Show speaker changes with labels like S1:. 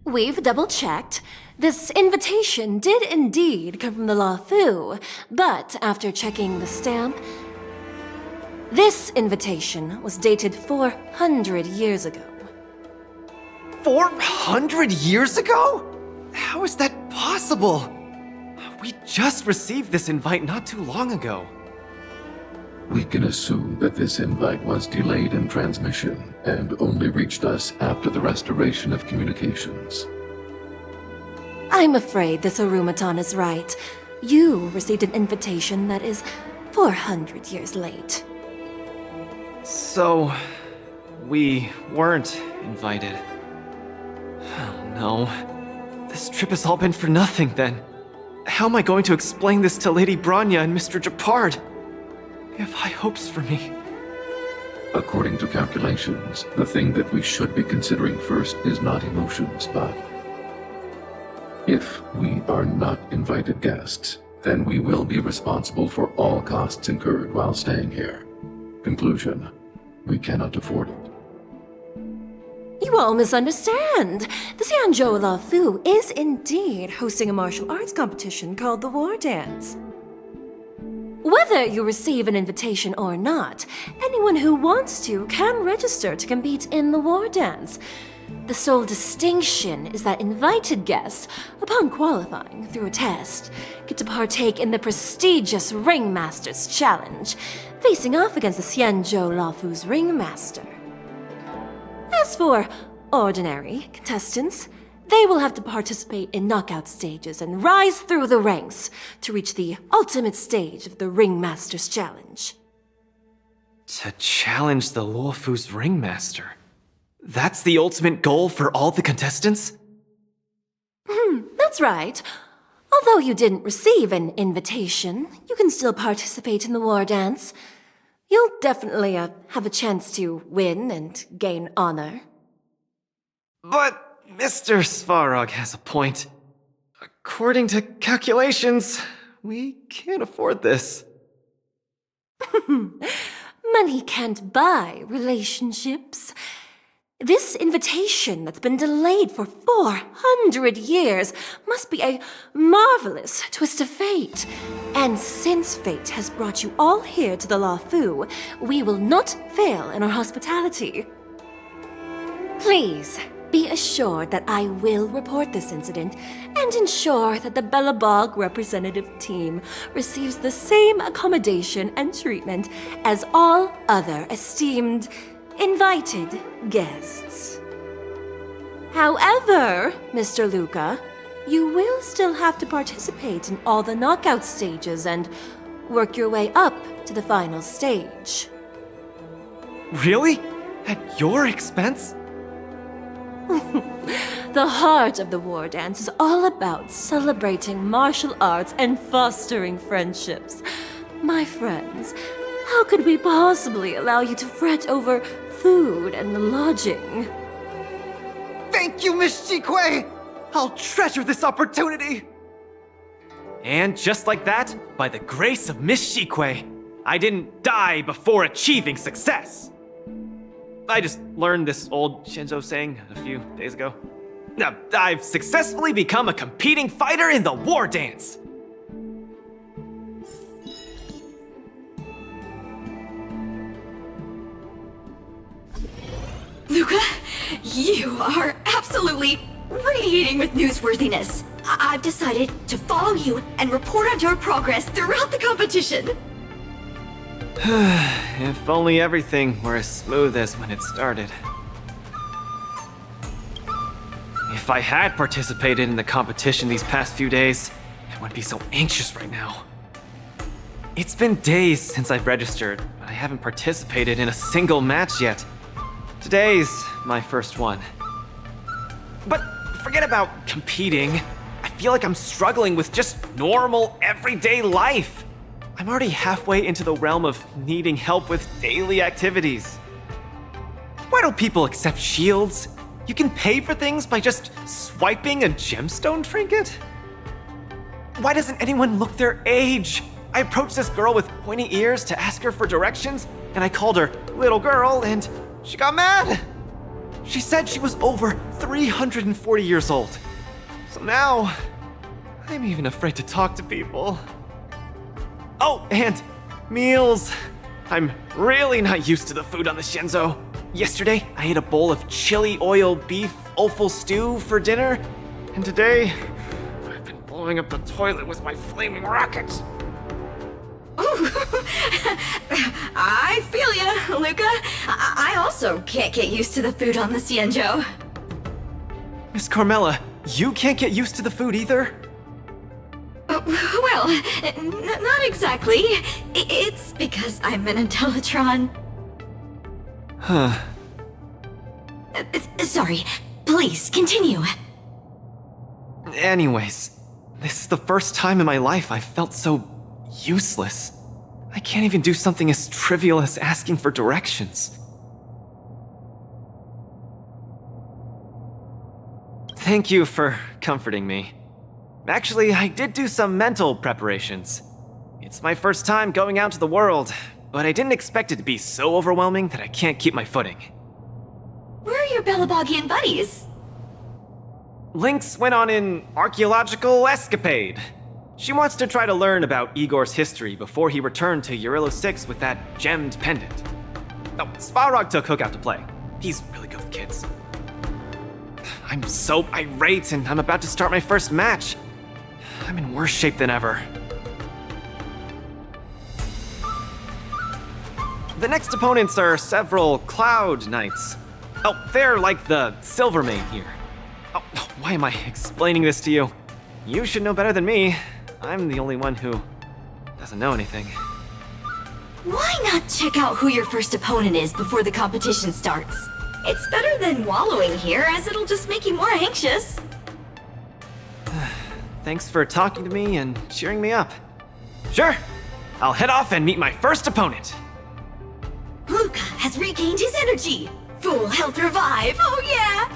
S1: We've double-checked. This invitation did indeed come from the Luofu, but after checking the stamp, this invitation was dated 400 years ago.
S2: 400 years ago? How is that possible? We just received this invite not too long ago.
S3: We can assume that this invite was delayed in transmission and only reached us after the restoration of communications.
S1: I'm afraid this Arumaton is right. You received an invitation that is 400 years late.
S2: So, we weren't invited. Oh no. This trip has all been for nothing then. How am I going to explain this to Lady Bronya and Mr. Japard? They have high hopes for me.
S3: According to calculations, the thing that we should be considering first is not emotions, but if we are not invited guests, then we will be responsible for all costs incurred while staying here. Conclusion, we cannot afford it.
S1: You all misunderstand. The Xianzhou Luofu is indeed hosting a martial arts competition called the War Dance. Whether you receive an invitation or not, anyone who wants to can register to compete in the War Dance. The sole distinction is that invited guests, upon qualifying through a test, get to partake in the prestigious Ringmaster's Challenge, facing off against the Xianzhou Luofu's Ringmaster. As for ordinary contestants, they will have to participate in knockout stages and rise through the ranks to reach the ultimate stage of the Ringmaster's Challenge.
S2: To challenge the Luofu's Ringmaster? That's the ultimate goal for all the contestants?
S1: That's right. Although you didn't receive an invitation, you can still participate in the War Dance. You'll definitely have a chance to win and gain honor.
S2: But Mr. SVAROG has a point. According to calculations, we can't afford this.
S1: Money can't buy relationships. This invitation that's been delayed for 400 years must be a marvelous twist of fate. And since fate has brought you all here to the Luofu, we will not fail in our hospitality. Please, be assured that I will report this incident and ensure that the Belobog representative team receives the same accommodation and treatment as all other esteemed invited guests. However, Mr. Luka, you will still have to participate in all the knockout stages and work your way up to the final stage.
S2: Really? At your expense?
S1: The heart of the War Dance is all about celebrating martial arts and fostering friendships. My friends, how could we possibly allow you to fret over food and lodging?
S2: Thank you, Miss Shikue! I'll treasure this opportunity! And just like that, by the grace of Miss Shikue, I didn't die before achieving success! I just learned this old Shinzo saying a few days ago. Now, I've successfully become a competing fighter in the War Dance!
S4: Luka, you are absolutely radiating with newsworthiness. I've decided to follow you and report on your progress throughout the competition.
S2: If only everything were as smooth as when it started. If I had participated in the competition these past few days, I wouldn't be so anxious right now. It's been days since I've registered, but I haven't participated in a single match yet. Today's my first one. But forget about competing. I feel like I'm struggling with just normal, everyday life. I'm already halfway into the realm of needing help with daily activities. Why don't people accept shields? You can pay for things by just swiping a gemstone trinket? Why doesn't anyone look their age? I approached this girl with pointy ears to ask her for directions, and I called her little girl, and she got mad. She said she was over 340 years old. So now, I'm even afraid to talk to people. Oh, and meals. I'm really not used to the food on the Shenzo. Yesterday, I ate a bowl of chili oil beef offal stew for dinner, and today, I've been blowing up the toilet with my flaming rockets.
S4: Ooh. I feel ya, Luka. I also can't get used to the food on the Xianzhou.
S2: Miss Carmela, you can't get used to the food either?
S4: Well, not exactly. It's because I'm an Intellitron.
S2: Huh.
S4: Sorry. Please, continue.
S2: Anyways, this is the first time in my life I've felt so useless. I can't even do something as trivial as asking for directions. Thank you for comforting me. Actually, I did do some mental preparations. It's my first time going out to the world, but I didn't expect it to be so overwhelming that I can't keep my footing.
S4: Where are your Belabogian buddies?
S2: Lynx went on an archaeological escapade. She wants to try to learn about Igor's history before he returned to Urilla 6 with that gemmed pendant. Oh, SVAROG took Hook out to play. He's really good with kids. I'm so irate and I'm about to start my first match. I'm in worse shape than ever. The next opponents are several Cloud Knights. Oh, they're like the Silvermane here. Oh, why am I explaining this to you? You should know better than me. I'm the only one who doesn't know anything.
S4: Why not check out who your first opponent is before the competition starts? It's better than wallowing here, as it'll just make you more anxious.
S2: Thanks for talking to me and cheering me up. Sure, I'll head off and meet my first opponent.
S4: Luka has regained his energy. Full health revive, oh yeah!